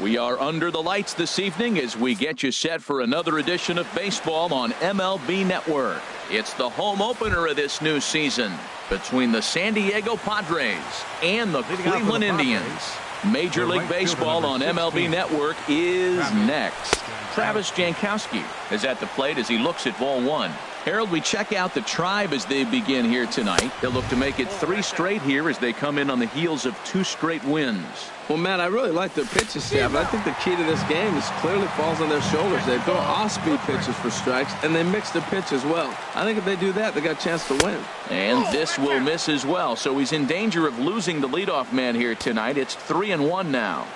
We are under the lights this evening as we get you set for another edition of baseball on MLB Network. It's the home opener of this new season between the San Diego Padres and the Cleveland Indians. Major League Baseball on MLB Network is next. Travis Jankowski is at the plate as he looks at ball one. Harold, we check out the Tribe as they begin here tonight. They'll look to make it 3 straight here as they come in on the heels of 2 straight wins. Well, Matt, I really like their pitching staff. I think the key to this game is clearly falls on their shoulders. They throw off-speed pitches for strikes, and they mix their pitch as well. I think if they do that, they got a chance to win. And this will miss as well, so he's in danger of losing the leadoff man here tonight. It's 3-1 now.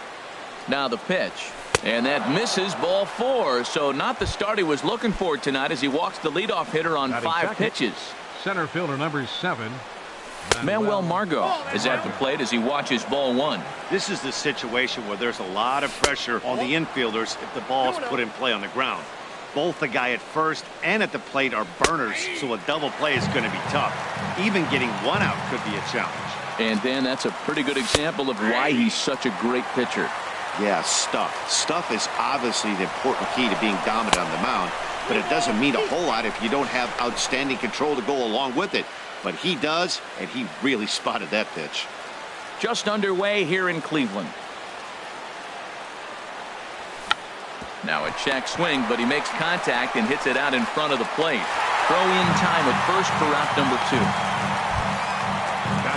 Now the pitch. And that misses, ball 4. So not the start he was looking for tonight as he walks the leadoff hitter on 5 pitches. Center fielder number 7. Manuel Margot is at the plate as he watches ball 1. This is the situation where there's a lot of pressure on the infielders if the ball's put in play on the ground. Both the guy at first and at the plate are burners, so a double play is going to be tough. Even getting 1 out could be a challenge. And Dan, that's a pretty good example of why he's such a great pitcher. Yeah, stuff. Stuff is obviously the important key to being dominant on the mound, but it doesn't mean a whole lot if you don't have outstanding control to go along with it. But he does, and he really spotted that pitch. Just underway here in Cleveland. Now a check swing, but he makes contact and hits it out in front of the plate. Throw in time at first for out number 2.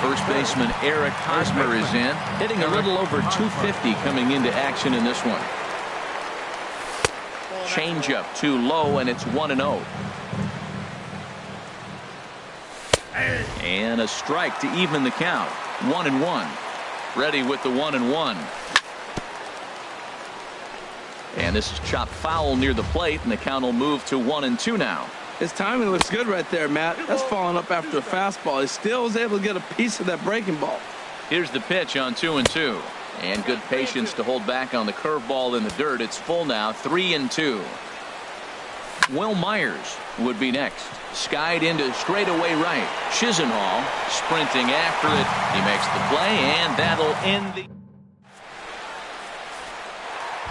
First baseman Eric Hosmer is in, hitting a little over 250 coming into action in this one. Changeup too low, and it's 1-0. And a strike to even the count. 1-1. Ready with the 1-1. And this is chopped foul near the plate, and the count will move to 1-2 now. His timing looks good right there, Matt. That's falling up after a fastball. He still was able to get a piece of that breaking ball. Here's the pitch on 2-2. And good patience to hold back on the curveball in the dirt. It's full now, 3-2. Will Myers would be next. Skied into straightaway right. Chisenhall sprinting after it. He makes the play, and that'll end the...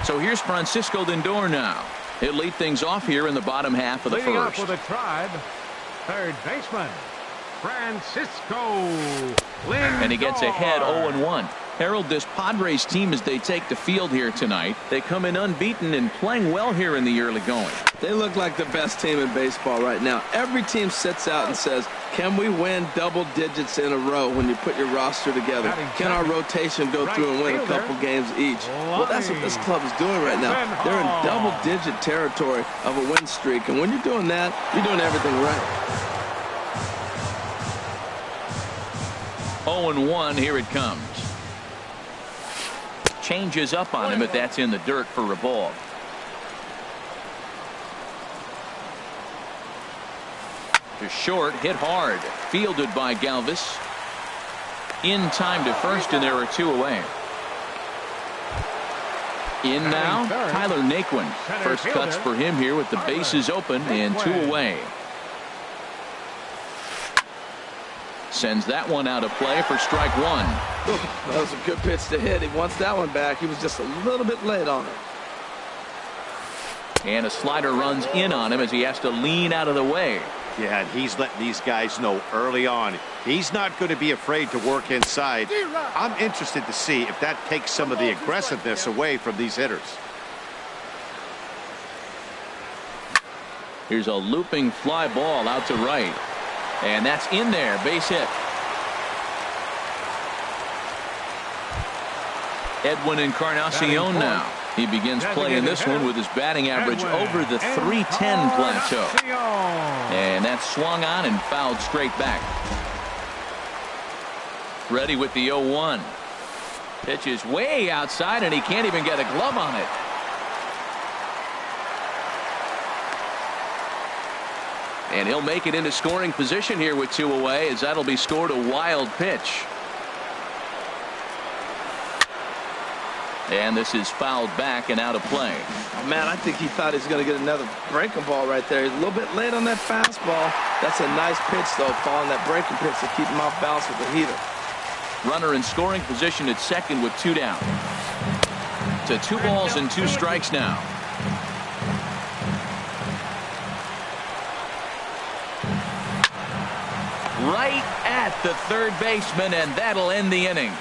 So here's Francisco Lindor now. He'll lead things off here in the bottom half of the Leading first. up for the Tribe, third baseman, Francisco Lindor. And he gets ahead 0-1. Harold, this Padres team as they take the field here tonight, they come in unbeaten and playing well here in the early going. They look like the best team in baseball right now. Every team sits out and says, can we win double digits in a row when you put your roster together? Can our rotation go through and win a couple games each? Well, that's what this club is doing right now. They're in double-digit territory of a win streak, and when you're doing that, you're doing everything right. 0-1, here it comes. Changes up on him, but that's in the dirt for a ball. To short, hit hard. Fielded by Galvis. In time to first, and there are 2 away. In now, Tyler Naquin. First cuts for him here with the bases open and 2 away. Sends that one out of play for strike 1. That was a good pitch to hit. He wants that one back. He was just a little bit late on it. And a slider runs in on him as he has to lean out of the way. Yeah, and he's letting these guys know early on he's not going to be afraid to work inside. I'm interested to see if that takes some of the aggressiveness away from these hitters. Here's a looping fly ball out to right. And that's in there, base hit. Edwin Encarnacion now. He begins playing this one with his batting average over the 310 plateau. And that's swung on and fouled straight back. Ready with the 0-1. Pitch is way outside, and he can't even get a glove on it. And he'll make it into scoring position here with 2 away, as that'll be scored a wild pitch. And this is fouled back and out of play. Man, I think he thought he was going to get another breaking ball right there. He's a little bit late on that fastball. That's a nice pitch, though, following that breaking pitch to keep him off balance with the heater. Runner in scoring position at second with 2 down. to 2 balls and 2 strikes now. Right at the third baseman, and that'll end the inning.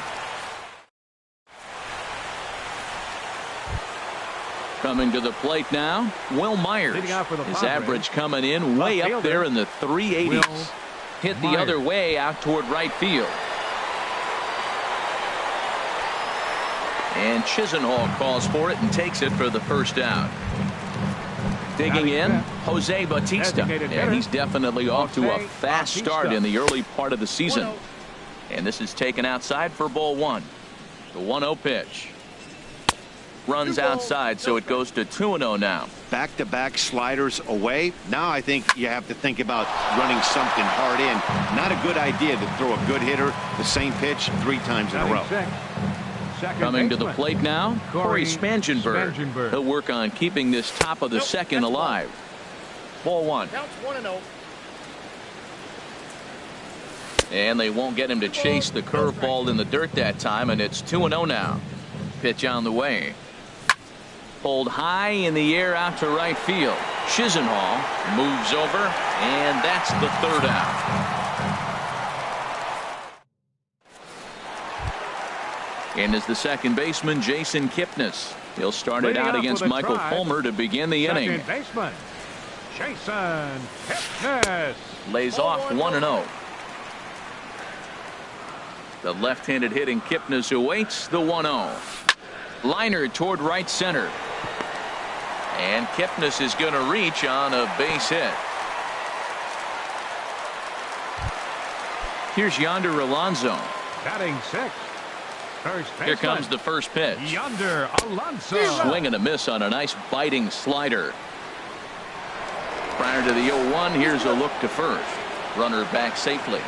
Coming to the plate now, Will Myers. His average coming in way up there in the 380s. Hit the other way out toward right field. And Chisenhall calls for it and takes it for the first out. Digging in, Jose Bautista, and he's definitely off to a fast start in the early part of the season. And this is taken outside for ball 1. The 1-0 pitch. Runs outside, so it goes to 2-0 now. Back-to-back sliders away. Now I think you have to think about running something hard in. Not a good idea to throw a good hitter the same pitch 3 times in a row. Coming to the plate now, Corey Spangenberg. He'll work on keeping this top of the second alive. Ball 1. And they won't get him to chase the curveball in the dirt that time, and it's 2-0 now. Pitch on the way. Pulled high in the air out to right field. Chisenhall moves over, and that's the third out. And is the second baseman, Jason Kipnis. He'll start it out against Michael Fulmer to begin the inning. Baseman, Jason Kipnis. Lays off 1-0. The left-handed hitting Kipnis awaits the 1-0. Liner toward right center. And Kipnis is going to reach on a base hit. Here's Yonder Alonso. Batting 6. Here comes the first pitch. Yonder Alonso. Swing and a miss on a nice biting slider. Prior to the 0-1, here's a look to first. Runner back safely.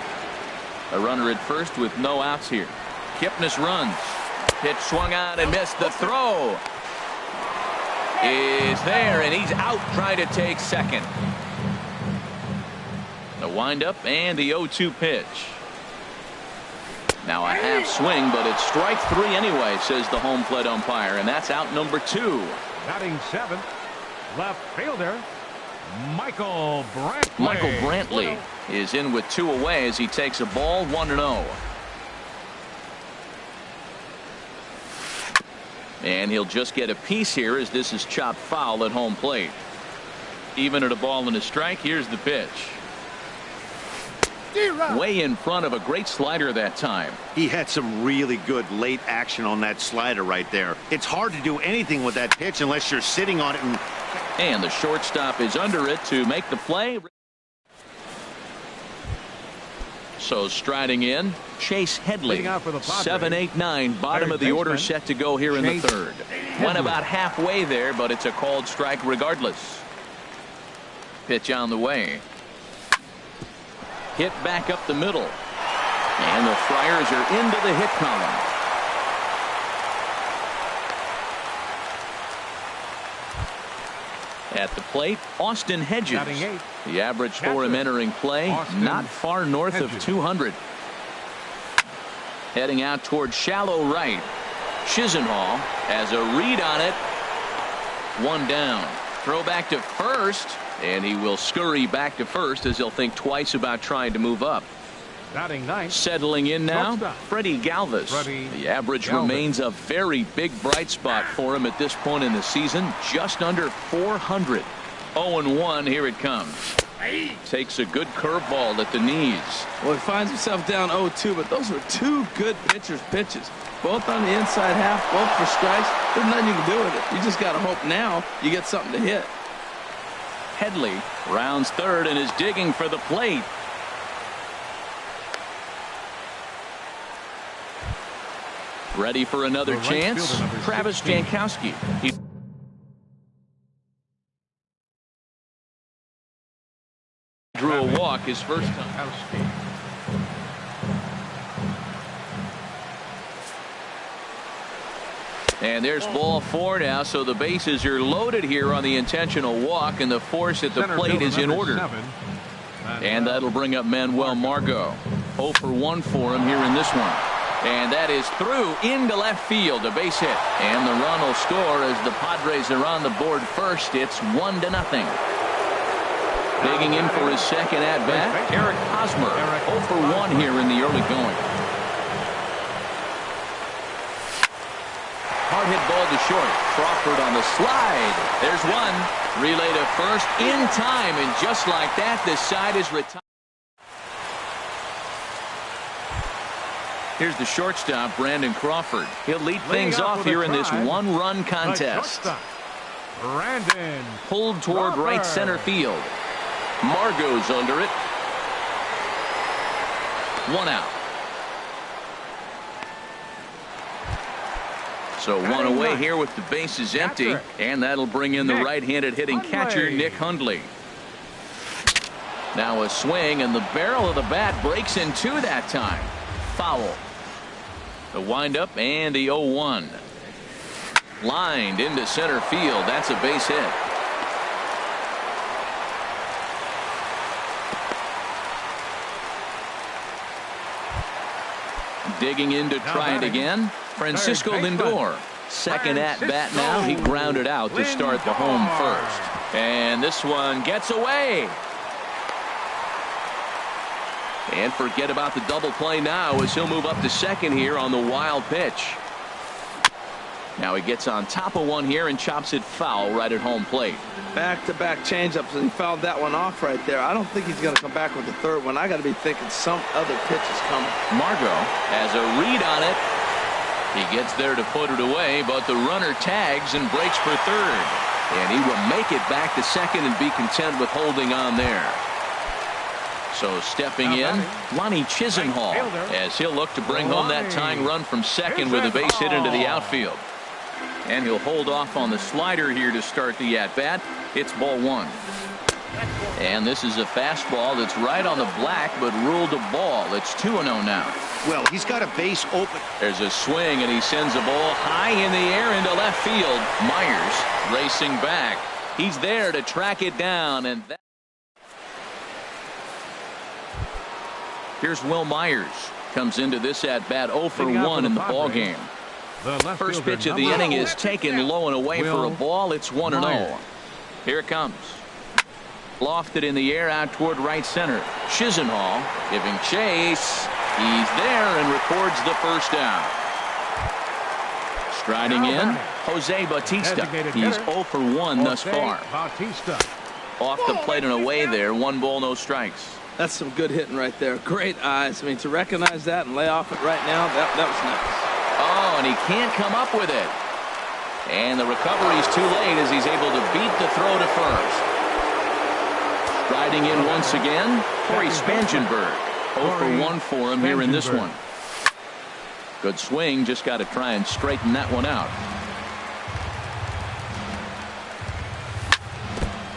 A runner at first with no outs here. Kipnis runs. Pitch swung on and missed. The throw is there, and he's out trying to take second. The windup and the 0-2 pitch. Now a half swing, but it's strike 3 anyway, says the home plate umpire, and that's out number 2. Batting 7, left fielder Michael Brantley. Michael Brantley is in with 2 away as he takes a ball 1-0. And he'll just get a piece here as this is chopped foul at home plate. Even at a ball and a strike, here's the pitch. Way in front of a great slider that time. He had some really good late action on that slider right there. It's hard to do anything with that pitch unless you're sitting on it. And the shortstop is under it to make the play. So striding in, Chase Headley. 7-8-9, bottom of the order set to go here in the third. Went about halfway there, but it's a called strike regardless. Pitch on the way. Hit back up the middle. And the Friars are into the hit column. At the plate, Austin Hedges. The average for him entering play, not far north of 200. Heading out toward shallow right. Chisenhall has a read on it. 1 down. Throw back to first. And he will scurry back to first as he'll think twice about trying to move up. Settling in now, Freddie Galvis. The average remains a very big bright spot for him at this point in the season, just under 400. 0-1, here it comes. Takes a good curveball at the knees. Well, he finds himself down 0-2, but those were 2 good pitchers' pitches. Both on the inside half, both for strikes. There's nothing you can do with it. You just got to hope now you get something to hit. Headley rounds third and is digging for the plate. Ready for another chance. Travis Jankowski. He drew a walk his first time. And there's ball 4 now, so the bases are loaded here on the intentional walk, and the force at the plate is in order. And that'll bring up Manuel Margot. 0 for 1 for him here in this one. And that is through into left field, a base hit. And the run will score as the Padres are on the board first. It's 1-0. Digging in for his second at-bat, Eric Hosmer. 0 for 1 here in the early going. Hard hit ball to short. Crawford on the slide. There's one. Relay to first in time, and just like that, this side is retired. Here's the shortstop, Brandon Crawford. He'll lead things off here in this one-run contest. Brandon pulled toward right center field. Margot's under it. 1 out. So 1 away here with the bases empty, and that'll bring in the right-handed hitting catcher, Nick Hundley. Now a swing, and the barrel of the bat breaks in 2 that time. Foul. The windup and the 0-1. Lined into center field. That's a base hit. Digging in to try it again. Francisco Lindor. Second at bat now. He grounded out to start the home first. And this one gets away. And forget about the double play now as he'll move up to second here on the wild pitch. Now he gets on top of one here and chops it foul right at home plate. Back-to-back changeups, and he fouled that one off right there. I don't think he's going to come back with the third one. I got to be thinking some other pitch is coming. Margot has a read on it. He gets there to put it away, but the runner tags and breaks for third. And he will make it back to second and be content with holding on there. So stepping in, Lonnie Chisenhall, as he'll look to bring home that tying run from second with a base hit into the outfield. And he'll hold off on the slider here to start the at-bat. It's ball 1. And this is a fastball that's right on the black, but ruled a ball. It's 2-0 now. Well, he's got a base open. There's a swing, and he sends a ball high in the air into left field. Myers racing back. He's there to track it down, and that. Here's Will Myers. Comes into this at-bat 0 for 1 in the ballgame. First pitch of the inning is taken low and away for a ball. It's 1-0. Here it comes. Lofted in the air out toward right center. Chisenhall giving chase. He's there and records the first out. Striding in, Jose Bautista. He's 0 for 1 thus far. Off the plate and away there. 1 ball, no strikes. That's some good hitting right there. Great eyes. I mean, to recognize that and lay off it right now, that was nice. Oh, and he can't come up with it. And the recovery's too late as he's able to beat the throw to first. Striding in once again, Corey Spangenberg. 0 for 1 for him here in this one. Good swing, just got to try and straighten that one out.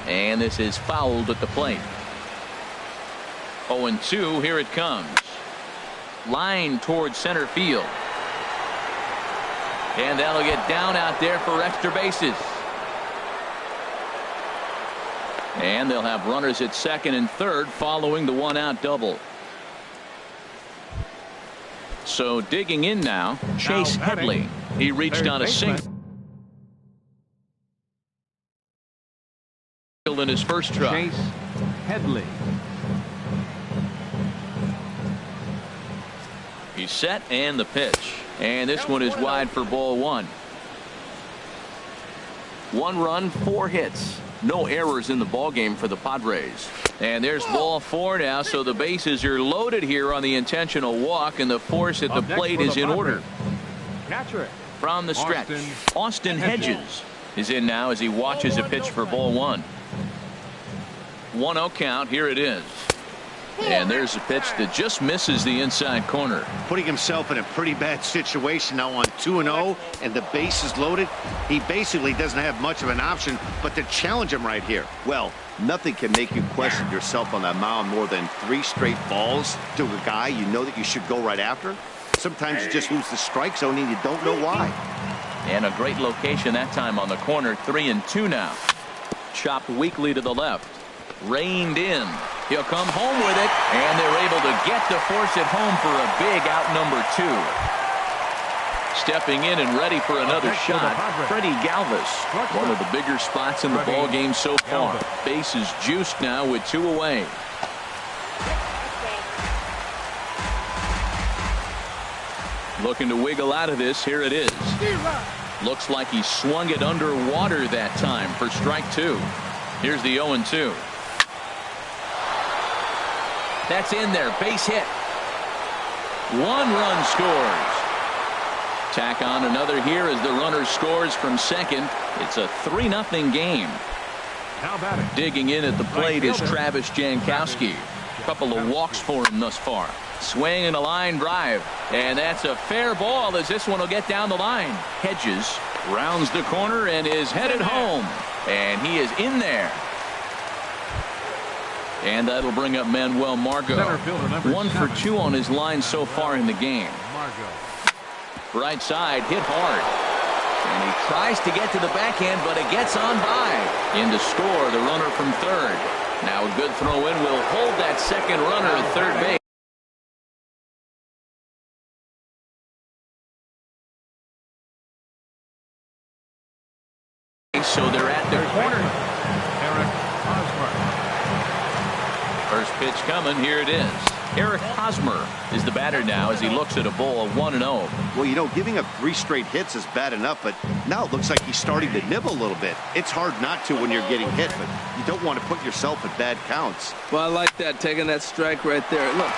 And this is fouled at the plate. 0-2, here it comes. Line towards center field. And that'll get down out there for extra bases. And they'll have runners at second and third following the 1-out double. So digging in now, Chase Headley. He reached on a single in his first try. Chase Headley. He's set, and the pitch. And this one is wide for ball 1. 1 run, 4 hits. No errors in the ballgame for the Padres. And there's ball 4 now, so the bases are loaded here on the intentional walk, and the force at the plate is in order. From the stretch, Austin Hedges is in now as he watches a pitch for ball 1. 1-0 count. Here it is. And there's a pitch that just misses the inside corner. Putting himself in a pretty bad situation now on 2-0 and the base is loaded. He basically doesn't have much of an option but to challenge him right here. Well, nothing can make you question yourself on that mound more than 3 straight balls to a guy you know that you should go right after. Sometimes you just lose the strike zone and you don't know why. And a great location that time on the corner. 3-2 now. Chopped weakly to the left. Reined in. He'll come home with it, and they're able to get the force at home for a big out number 2. Stepping in and ready for another shot, Freddie Galvis. One of the bigger spots in the ball game so far. Base is juiced now with 2 away. Looking to wiggle out of this. Here it is. Looks like he swung it underwater that time for strike 2. Here's the 0-2. That's in there. Base hit. 1 run scores. Tack on another here as the runner scores from second. It's a 3-0 game. Digging in at the plate is Travis Jankowski. A couple of walks for him thus far. Swing and a line drive. And that's a fair ball as this one will get down the line. Hedges rounds the corner and is headed home. And he is in there. And that'll bring up Manuel Margot. 1 for 2 on his line so far in the game. Right side hit hard. And he tries to get to the backhand, but it gets on by. In to score the runner from third. Now a good throw in will hold that second runner at third base. So they're at their corner. First pitch coming. Here it is. Eric Hosmer is the batter now as he looks at a ball of 1-0. Well, you know, giving up 3 straight hits is bad enough, but now it looks like he's starting to nibble a little bit. It's hard not to when you're getting hit, but you don't want to put yourself at bad counts. Well, I like that, taking that strike right there. Look,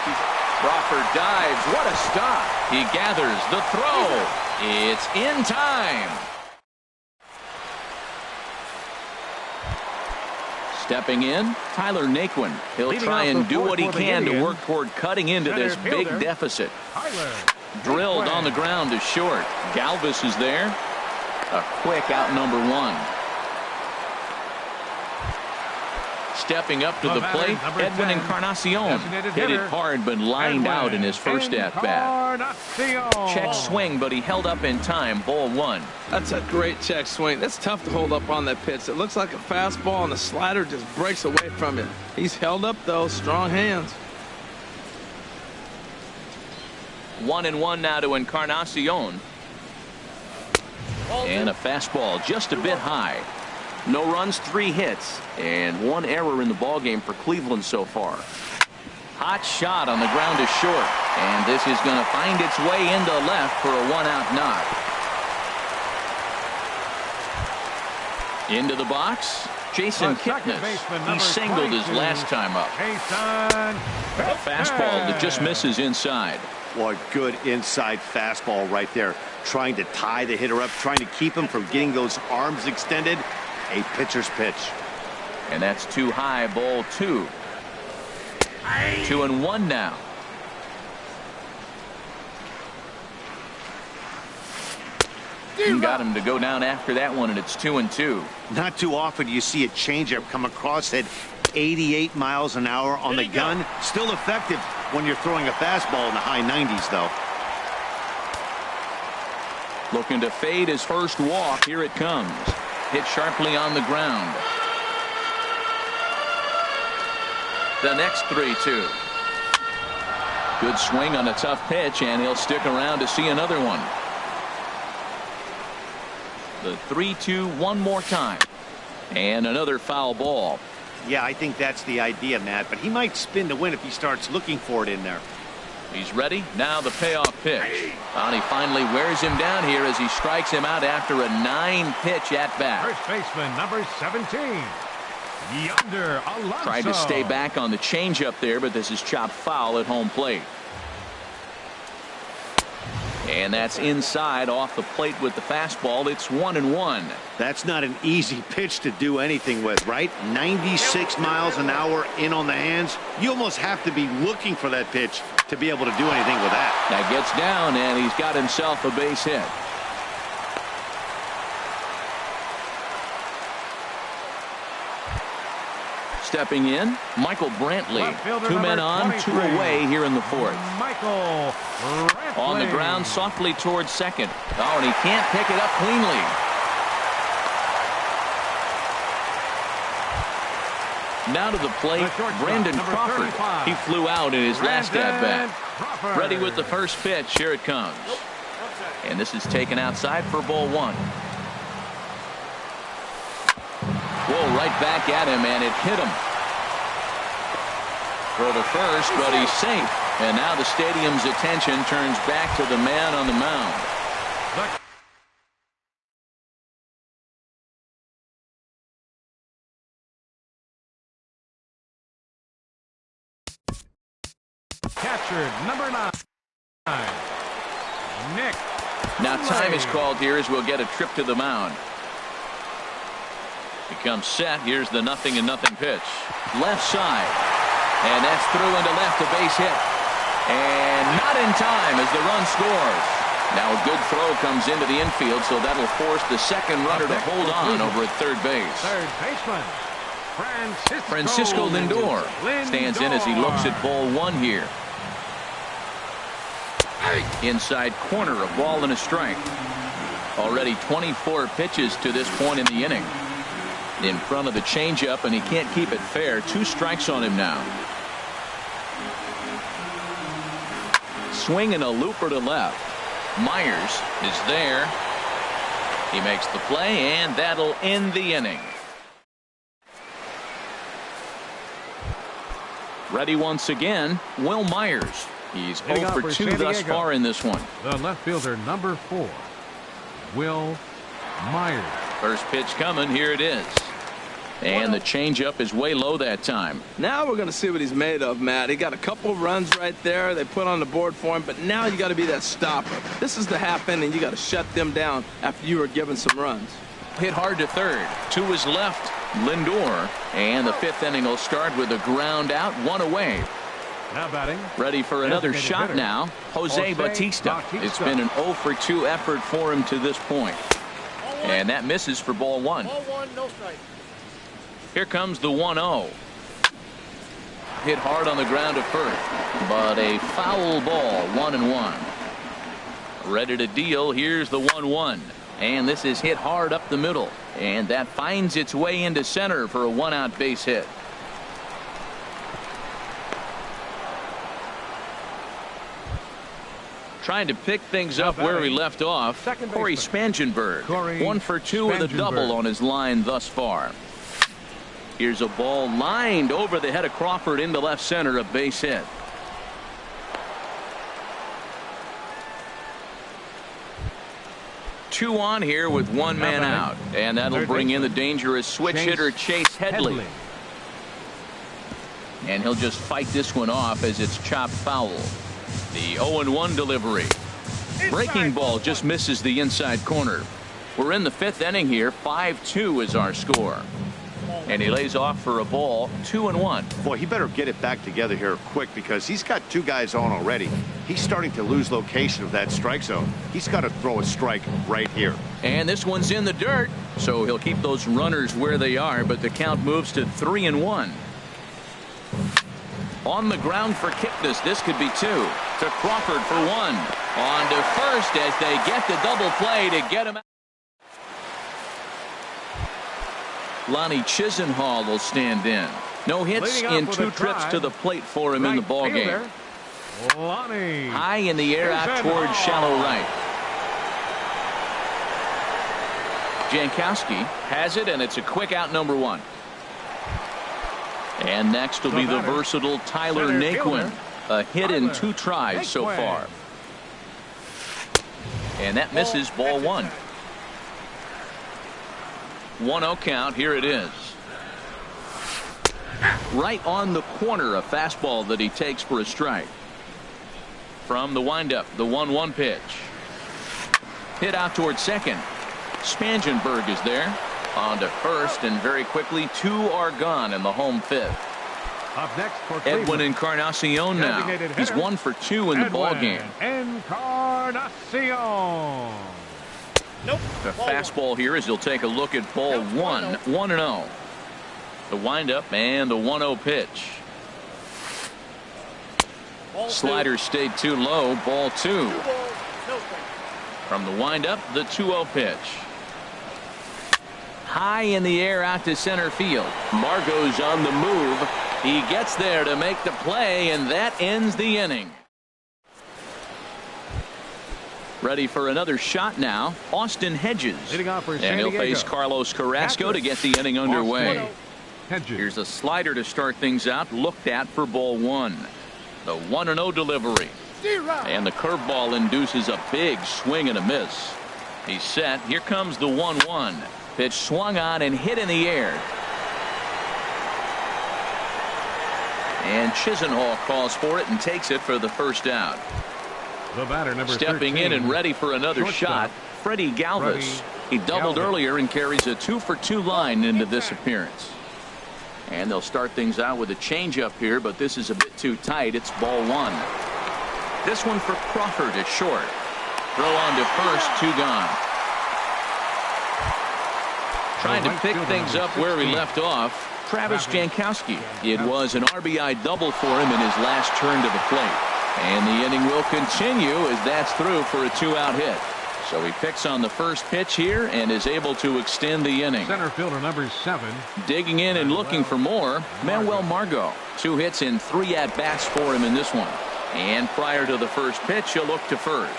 Crawford dives. What a stop. He gathers the throw. It's in time. Stepping in, Tyler Naquin. He'll try and do what he can to work toward cutting into this big deficit. Drilled on the ground to short. Galvis is there. A quick out number 1. Stepping up to the plate, Edwin Encarnacion. Hit it hard but lined out in his first at-bat. Check swing, but he held up in time. Ball 1. That's a great check swing. That's tough to hold up on that pitch. It looks like a fastball, and the slider just breaks away from it. He's held up, though. Strong hands. 1-1 now to Encarnacion. And a fastball just a bit high. No runs, 3 hits, and 1 error in the ballgame for Cleveland so far. Hot shot on the ground to short, and this is going to find its way into left for a 1-out knock. Into the box, Jason Kipnis. He singled his last time up. A fastball that just misses inside. Well, a good inside fastball right there. Trying to tie the hitter up, trying to keep him from getting those arms extended. A pitcher's pitch. And that's too high. Ball 2. 2-1 now. Got him to go down after that one, and it's 2-2. Not too often do you see a changeup come across at 88 miles an hour on the gun. Still effective when you're throwing a fastball in the high 90s, though. Looking to fade his first walk. Here it comes. Hit sharply on the ground. The next 3-2. Good swing on a tough pitch, and he'll stick around to see another one. The 3-2 one more time. And another foul ball. Yeah, I think that's the idea, Matt, but he might spin to win if he starts looking for it in there. He's ready. Now the payoff pitch. And he finally wears him down here as he strikes him out after a 9-pitch at bat. First baseman number 17, Yonder Alonso. Tried to stay back on the changeup there, but this is chopped foul at home plate. And that's inside off the plate with the fastball. It's 1-1. That's not an easy pitch to do anything with, right? 96 miles an hour in on the hands. You almost have to be looking for that pitch to be able to do anything with that. That gets down, and he's got himself a base hit. Stepping in, Michael Brantley. 2 men on, 2 away here in the 4th. Michael Brantley. On the ground, softly towards second. Oh, and he can't pick it up cleanly. Now to the plate, Brandon Crawford. He flew out in his last at-bat. Ready with the first pitch. Here it comes. And this is taken outside for ball one. Whoa, right back at him, and it hit him. For the first, but he's safe. And now the stadium's attention turns back to the man on the mound. Captured, number 9. Nick. Now time is called here as we'll get a trip to the mound. He comes set. Here's the 0-0 pitch. Left side. And that's through into left, a base hit. And not in time as the run scores. Now a good throw comes into the infield, so that'll force the second runner to hold on over at third base. Third baseman, Francisco Lindor stands in as he looks at ball one here. Inside corner, a ball and a strike. Already 24 pitches to this point in the inning. In front of the changeup, and he can't keep it fair. 2 strikes on him now. Swing and a looper to left. Myers is there. He makes the play, and that'll end the inning. Ready once again, Will Myers. He's 0 for 2 thus far in this one. The left fielder, number 4, Will Myers. First pitch coming. Here it is. And the changeup is way low that time. Now we're going to see what he's made of, Matt. He got a couple runs right there they put on the board for him, but now you got to be that stopper. This is the half inning. You got to shut them down after you were given some runs. Hit hard to third. To his left, Lindor. And the 5th inning will start with a ground out, 1 away. Now batting. Ready for another shot now. Jose Bautista. It's been an 0 for 2 effort for him to this point. And that misses for ball 1. Ball 1, no strike. Here comes the 1-0. Hit hard on the ground to first, but a foul ball, 1-1. Ready to deal. Here's the 1-1. And this is hit hard up the middle. And that finds its way into center for a 1-out base hit. Trying to pick things up where he left off. Corey Spangenberg. 1 for 2 with a double on his line thus far. Here's a ball lined over the head of Crawford into left center, a base hit. Two on here with 1 man out, and that'll bring in the dangerous switch hitter Chase Headley. And he'll just fight this one off as it's chopped foul. The 0-1 delivery. Breaking ball just misses the inside corner. We're in the 5th inning here. 5-2 is our score. And he lays off for a ball. 2-1. Boy, he better get it back together here quick because he's got 2 guys on already. He's starting to lose location of that strike zone. He's got to throw a strike right here. And this one's in the dirt, so he'll keep those runners where they are, but the count moves to 3-1. On the ground for Kipnis. This could be 2. To Crawford for 1. On to first as they get the double play to get him out. Lonnie Chisenhall will stand in. No hits in 2 trips to the plate for him in the ballgame. High in the air out towards shallow right. Jankowski has it, and it's a quick out, number 1. And next will be the versatile Tyler Naquin. A hit in 2 tries so far. And that misses ball 1. 1-0 count. Here it is. Right on the corner, a fastball that he takes for a strike. From the windup, the 1-1 pitch. Hit out towards second. Spangenberg is there. On to first, and very quickly 2 are gone in the home 5th. Up next for Edwin Encarnacion now. He's 1 for 2 in the ball game. Encarnacion. Nope. The fastball here as he'll take a look at ball 1. 1-0. The windup and the 1-0 pitch. Slider stayed too low. Ball 2. From the windup, the 2-0 pitch. High in the air out to center field. Margot's on the move. He gets there to make the play, and that ends the inning. Ready for another shot now, Austin Hedges. Leading off for And San he'll Diego, face Carlos Carrasco to get the inning Austin underway. Hedges. Here's a slider to start things out, looked at for ball one. The 1-0 delivery. And the curveball induces a big swing and a miss. He's set. Here comes the 1-1. Pitch swung on and hit in the air. And Chisenhall calls for it and takes it for the first out. The batter, number Stepping 13, in and ready for another shortstop, shot, Freddie Galvis. He doubled earlier and carries a 2-for-2 line into this appearance. And they'll start things out with a changeup here, but this is a bit too tight. It's ball one. This one for Crawford at short. Throw on to first, 2 gone. Trying to pick things up where he left off, Travis Jankowski. It was an RBI double for him in his last turn to the plate. And the inning will continue as that's through for a 2-out hit. So he picks on the first pitch here and is able to extend the inning. Center fielder number 7. Digging in and looking for more, Manuel Margot. 2 hits and 3 at-bats for him in this one. And prior to the first pitch, he'll look to first.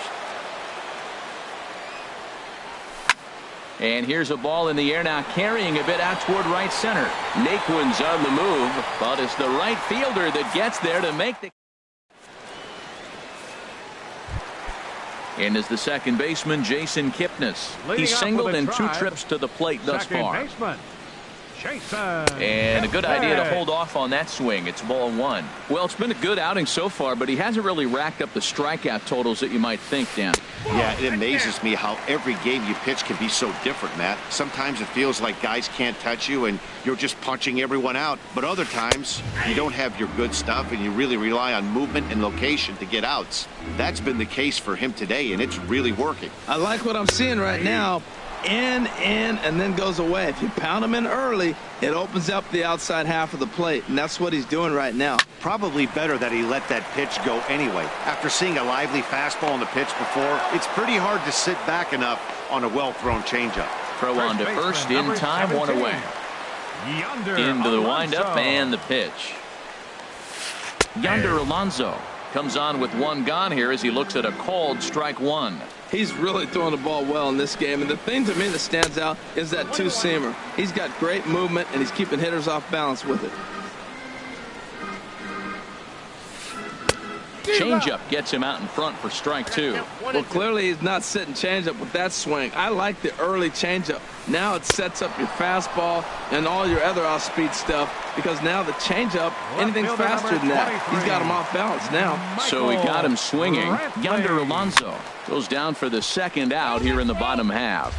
And here's a ball in the air now, carrying a bit out toward right center. Naquin's on the move, but it's the right fielder that gets there to make the. And is the second baseman, Jason Kipnis. He's singled in 2 trips to the plate thus far. Baseman, Jason And a good Kipnis. idea to hold off on that swing. It's ball one. Well, it's been a good outing so far, but he hasn't really racked up the strikeout totals that you might think, Dan. Yeah, it amazes me how every game you pitch can be so different, Matt. Sometimes it feels like guys can't touch you and you're just punching everyone out. But other times, you don't have your good stuff and you really rely on movement and location to get outs. That's been the case for him today, and it's really working. I like what I'm seeing right now. In, and then goes away. If you pound him in early, it opens up the outside half of the plate, and that's what he's doing right now. Probably better that he let that pitch go anyway. After seeing a lively fastball on the pitch before, it's pretty hard to sit back enough on a well-thrown changeup. Throw on to first in time, 1 away. Into the windup and the pitch. Yonder Alonso comes on with 1 gone here as he looks at a called strike 1. He's really throwing the ball well in this game, and the thing to me that stands out is that 2-seamer. He's got great movement, and he's keeping hitters off balance with it. Changeup gets him out in front for strike 2. Well, clearly he's not sitting changeup with that swing. I like the early changeup. Now it sets up your fastball and all your other off-speed stuff, because now the changeup, anything faster than that, he's got him off balance now. So he got him swinging. Yonder Alonso goes down for the second out here in the bottom half.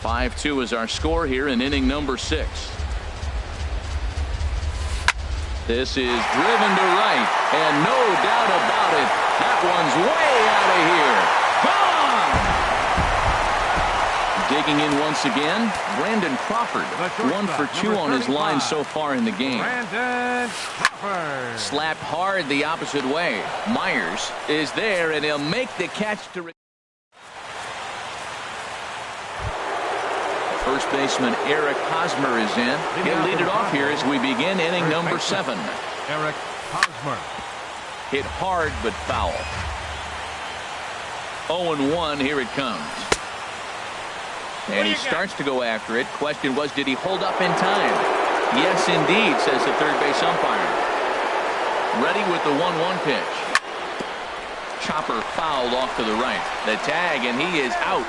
5-2 is our score here in inning number 6. This is driven to right, and no doubt about it, that one's way out of here. Gone! Digging in once again, Brandon Crawford. 1 for 2 on his line so far in the game. Brandon Crawford. Slapped hard the opposite way. Myers is there, and he'll make the catch to. First baseman Eric Hosmer is in. He'll lead it off here as we begin inning number 7. Eric Hosmer. Hit hard but foul. 0-1, here it comes. And he starts to go after it. Question was, did he hold up in time? Yes, indeed, says the third base umpire. Ready with the 1-1 pitch. Chopper fouled off to the right. The tag, and he is out.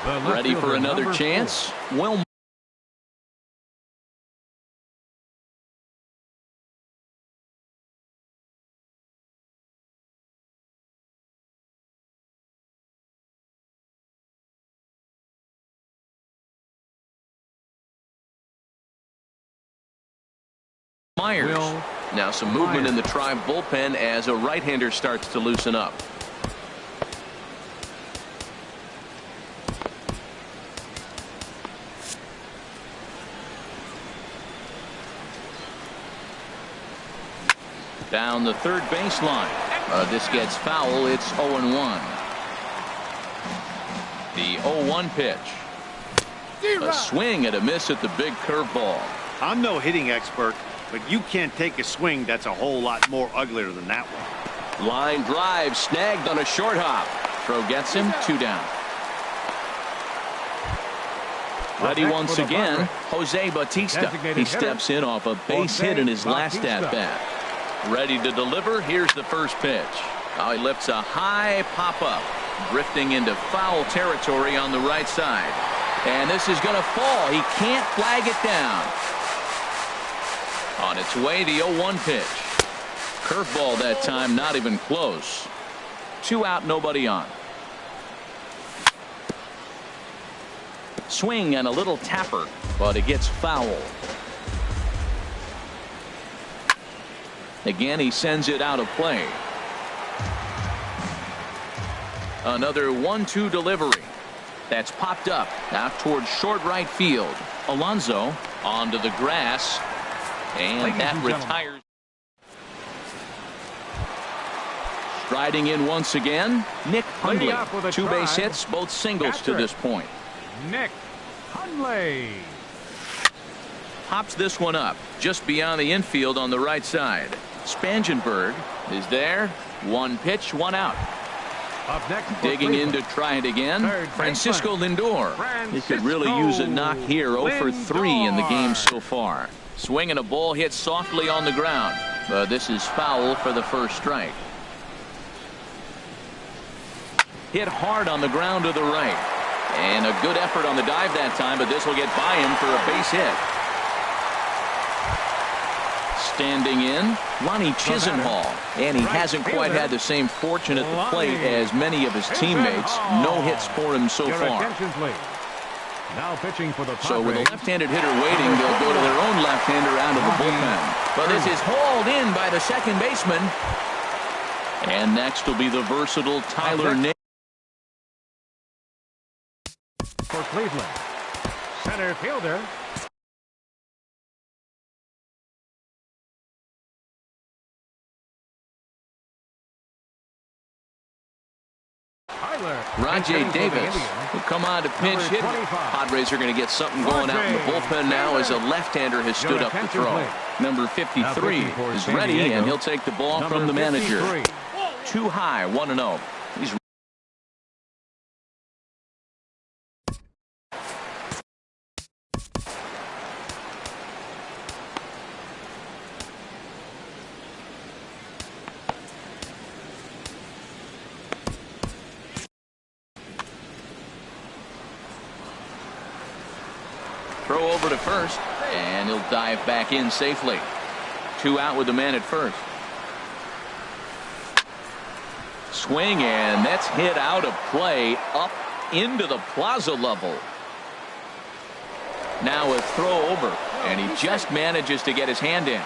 Ready for another chance? Will Myers. Now some movement in the Tribe bullpen as a right-hander starts to loosen up. Down the third baseline. This gets foul. It's 0-1. The 0-1 pitch. A swing and a miss at the big curveball. I'm no hitting expert, but you can't take a swing that's a whole lot more uglier than that one. Line drive snagged on a short hop. Throw gets him 2 down. Ready once again, Jose Bautista. He steps in off a base hit in his last at-bat. Ready to deliver. Here's the first pitch. He lifts a high pop-up, drifting into foul territory on the right side. And this is going to fall. He can't flag it down. On its way, the 0-1 pitch. Curveball that time, not even close. 2 out, nobody on. Swing and a little tapper, but it gets foul. Again, he sends it out of play. Another 1-2 delivery. That's popped up out towards short right field. Alonso onto the grass, and that retires. Striding in once again, Nick Hundley. 2 base hits, both singles to this point. Nick Hundley pops this one up just beyond the infield on the right side. Spangenberg is there. 1 pitch, 1 out. Up next, digging in to try it again. Francisco Lindor. He could really use a knock here. 0 for 3 in the game so far. Swinging a ball hit softly on the ground. But this is foul for the first strike. Hit hard on the ground to the right. And a good effort on the dive that time, but this will get by him for a base hit. Standing in, Ronnie Chisenhall. And he hasn't quite had the same fortune at the plate as many of his teammates. No hits for him so far. Now pitching for the Padres. So with a left-handed hitter waiting, they'll go to their own left-hander out of the bullpen. But this is hauled in by the second baseman. And next will be the versatile Tyler Nagle. For Cleveland, center fielder Rajay Davis will come on to pinch hit. Padres are going to get something going out in the bullpen now as a left-hander has stood up to throw. Number 53 is ready, and he'll take the ball from the manager. Too high, 1-0. He's throw over to first, and he'll dive back in safely. 2 out with the man at first. Swing, and that's hit out of play up into the plaza level. Now a throw over, and he just manages to get his hand in.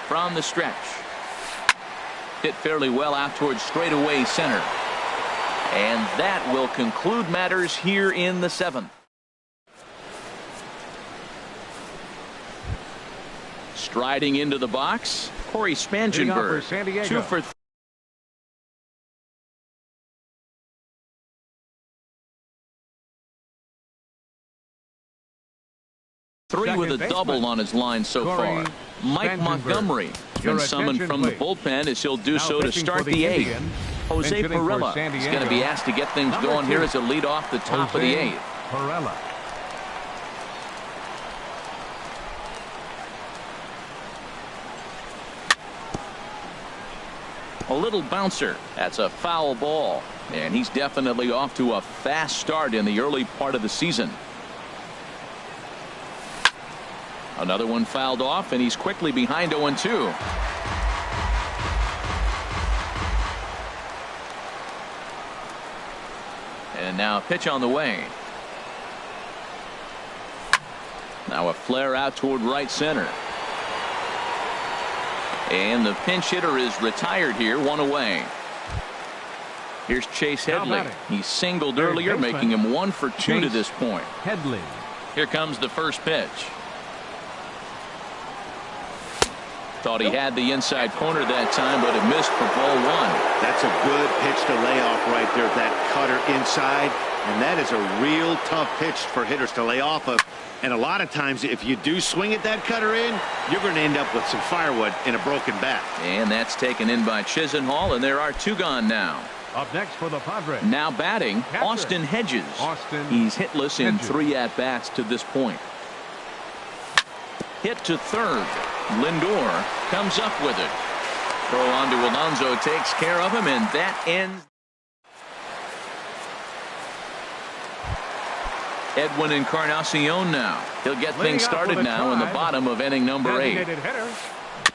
From the stretch. Hit fairly well out towards straightaway center. And that will conclude matters here in the 7th. Striding into the box, Corey Spangenberg. 2 for 3 with a double on his line so far. Mike Montgomery has been summoned from the bullpen as he'll do so to start the 8th. Jose Perella is going to be asked to get things going here as a lead off the top of the 8th. Perella. A little bouncer. That's a foul ball. And he's definitely off to a fast start in the early part of the season. Another one fouled off, and he's quickly behind 0-2. And now a pitch on the way. Now a flare out toward right center. And the pinch hitter is retired here, 1 away. Here's Chase Headley. He singled earlier, making him 1 for 2 to this point. Headley. Here comes the first pitch. Thought he had the inside corner that time, but it missed for ball 1. That's a good pitch to lay off right right there, that cutter inside. And that is a real tough pitch for hitters to lay off of. And a lot of times, if you do swing at that cutter in, you're going to end up with some firewood in a broken bat. And that's taken in by Chisenhall, and there are 2 gone now. Up next for the Padres. Now batting, Catcher. Austin Hedges. He's hitless in Hedges. 3 at-bats to this point. Hit to third. Lindor comes up with it. Throw on to Alonso takes care of him, and that ends. Edwin Encarnacion now. He'll get things started now in the bottom of inning number 8.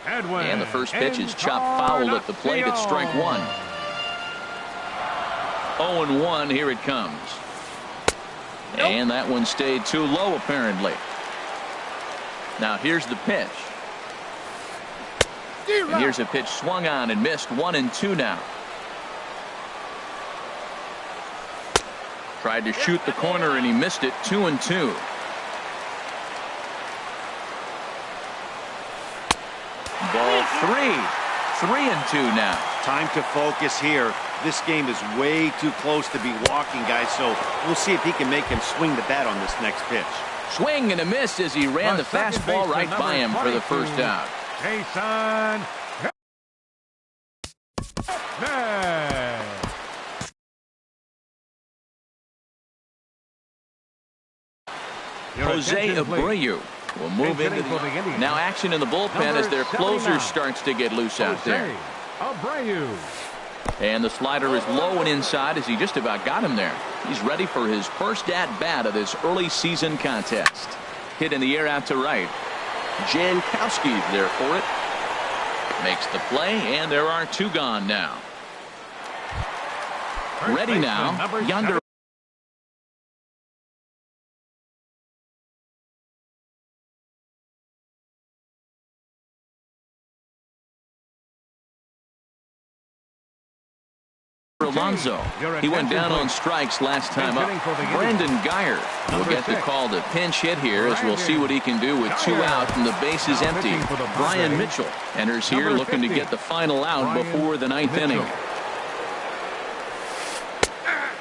And the first pitch is chopped foul at the plate at strike 1. 0-1, here it comes. And that one stayed too low apparently. Now here's the pitch. And here's a pitch swung on and missed. 1-2 now. Tried to shoot the corner and he missed it. 2-2. Ball 3. 3-2 now. Time to focus here. This game is way too close to be walking, guys, so we'll see if he can make him swing the bat on this next pitch. Swing and a miss as he ran the fastball right by him for the first out. Jason. Jose Abreu will move into the now action in the bullpen as their closer starts to get loose out there. Abreu. And the slider is low and inside as he just about got him there. He's ready for his first at-bat of this early season contest. Hit in the air out to right. Jankowski there for it. Makes the play, and there are 2 gone now. Ready now. Yonder. Alonso. He went down on strikes last time up. Brandon Guyer will get the call to pinch hit here as we'll see what he can do with 2 out and the bases empty. Brian Mitchell enters here looking to get the final out before the 9th inning.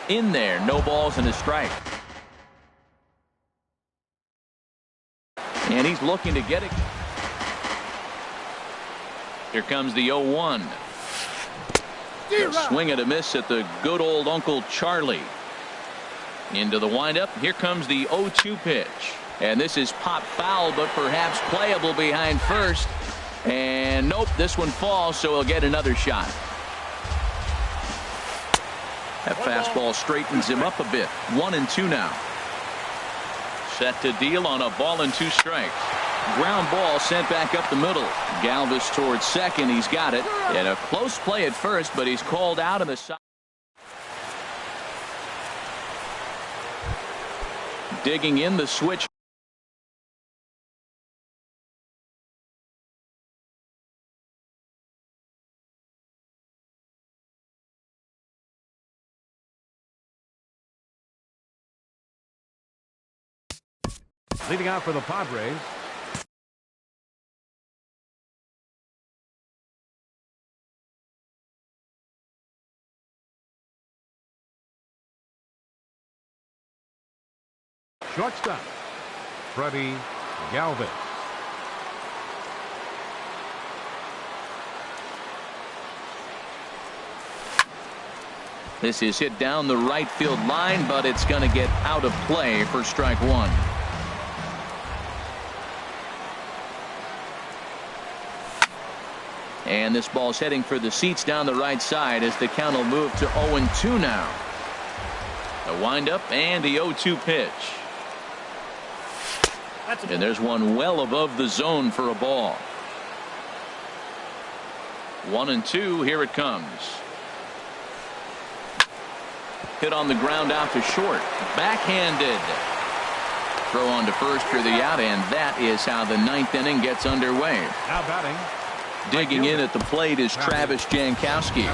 In there, no balls and a strike. And he's looking to get it. Here comes the 0-1. A swing and a miss at the good old Uncle Charlie. Into the windup. Here comes the 0-2 pitch. And this is popped foul, but perhaps playable behind first. And nope, this one falls, so he'll get another shot. That fastball straightens him up a bit. 1-2 now. Set to deal on a ball and 2 strikes. Ground ball sent back up the middle. Galvis towards second. He's got it. And a close play at first, but he's called out on the side. Digging in the switch. Leading out for the Padres. Shortstop, Freddie Galvis. This is hit down the right field line, but it's going to get out of play for strike 1. And this ball's heading for the seats down the right side as the count will move to 0-2 now. A windup and the 0-2 pitch. And there's one well above the zone for a ball. 1-2. Here it comes. Hit on the ground out to short. Backhanded. Throw on to first for the out, and that is how the 9th inning gets underway. Now batting. Digging in at the plate is Travis Jankowski.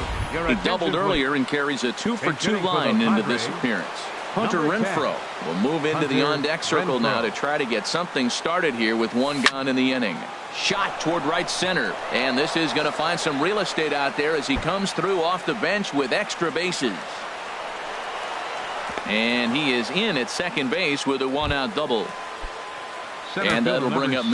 He doubled earlier and carries a 2-for-2 line into this appearance. Hunter Renfroe will move into the on-deck circle now to try to get something started here with 1 gone in the inning. Shot toward right center, and this is going to find some real estate out there as he comes through off the bench with extra bases. And he is in at second base with a one-out double. And that'll bring up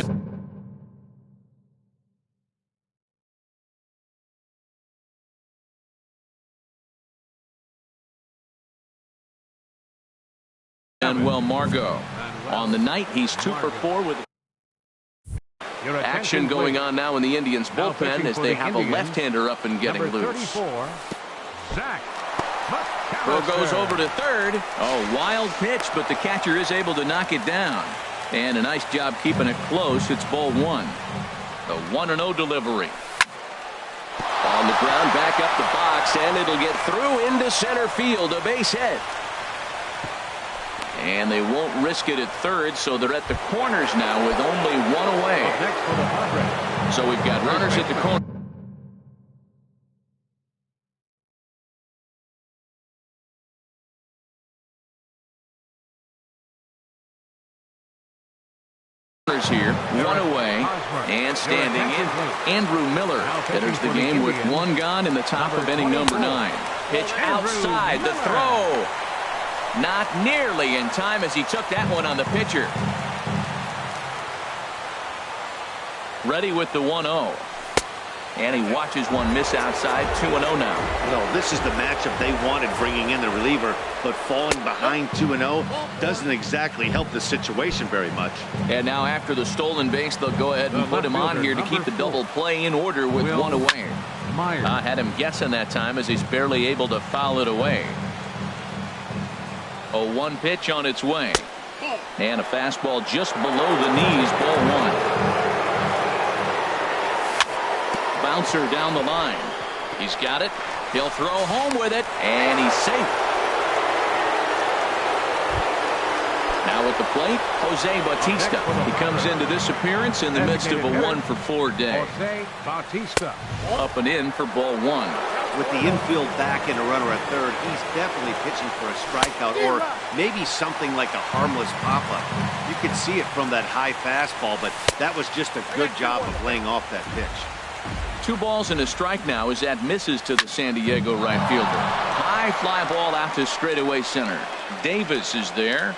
Manuel Margot. On the night, he's 2 for 4 with action going on now in the Indians bullpen as they have a left-hander up and getting loose. Throw goes over to third. Oh, wild pitch, but the catcher is able to knock it down. And a nice job keeping it close. It's ball 1. The 1-0 delivery. On the ground, back up the box, and it'll get through into center field. A base hit. And they won't risk it at third, so they're at the corners now with only 1 away. So we've got runners at the corner. Here, 1 away, and standing in, Andrew Miller enters the game with 1 gone in the top of inning number 9. Pitch outside, the throw. Not nearly in time as he took that one on the pitcher. Ready with the 1-0. And he watches one miss outside. 2-0 now. You know, this is the matchup they wanted bringing in the reliever, but falling behind 2-0 doesn't exactly help the situation very much. And now after the stolen base, they'll go ahead and put him on here to keep the double play in order with 1 away. I had him guessing that time as he's barely able to foul it away. A 1 pitch on its way. And a fastball just below the knees, ball 1. Bouncer down the line. He's got it. He'll throw home with it, and he's safe. Now at the plate, Jose Bautista. He comes into this appearance in the midst of a 1 for 4 day. Up and in for ball 1. With the infield back and a runner at third, he's definitely pitching for a strikeout or maybe something like a harmless pop-up. You can see it from that high fastball, but that was just a good job of laying off that pitch. 2 balls and a strike now as that misses to the San Diego right fielder. High fly ball out to straightaway center. Davis is there.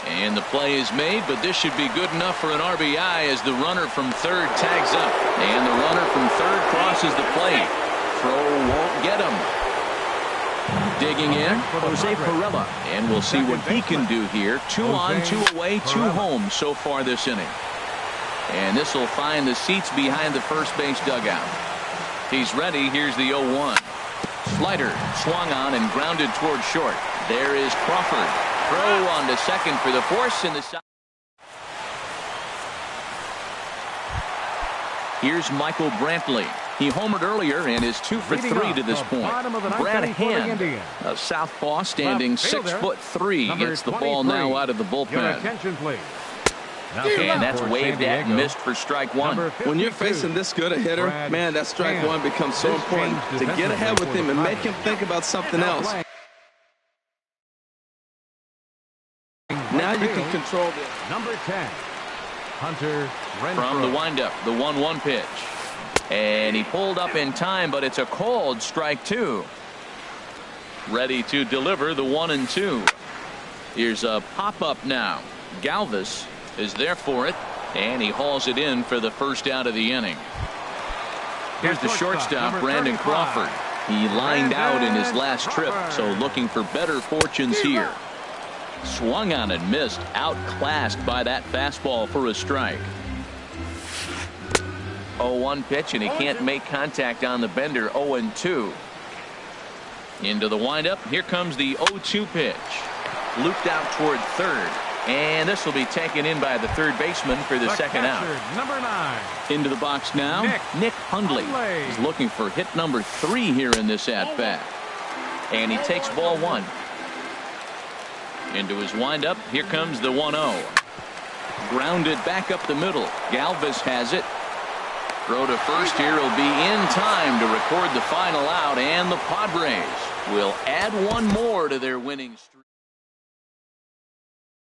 And the play is made, but this should be good enough for an RBI as the runner from third tags up. And the runner from third crosses the plate. Throw won't get him. Digging in, Jose Pirela. And we'll see what he can do here. 2 on, 2 away, 2 home so far this inning. And this will find the seats behind the first base dugout. He's ready. Here's the 0-1. Slider swung on and grounded toward short. There is Crawford. Throw on to second for the force in the side. Here's Michael Brantley. He homered earlier and is 2 for 3 to this point. Brad Hand, a southpaw standing 6'3", gets the ball now out of the bullpen. And that's waved at and missed for strike 1. When you're facing this good a hitter, man, that strike 1 becomes so important to get ahead with him and make him think about something else. Now you can control this. Number 10, Hunter Renfroe. From the windup, the 1-1 pitch. And he pulled up in time, but it's a called strike 2. Ready to deliver the 1-2. Here's a pop-up now. Galvis is there for it, and he hauls it in for the first out of the inning. Here's the shortstop, Brandon Crawford. He lined out in his last trip, so looking for better fortunes here. Swung on and missed, outclassed by that fastball for a strike. 0-1 pitch, and he can't make contact on the bender. 0-2. Into the windup. Here comes the 0-2 pitch. Looped out toward third. And this will be taken in by the third baseman for the second out. Number 9. Into the box now, Nick Hundley is looking for hit number 3 here in this at-bat. And he takes ball 1. Into his windup, here comes the 1-0. Grounded back up the middle. Galvis has it. Throw to first here will be in time to record the final out, and the Padres will add 1 more to their winning streak.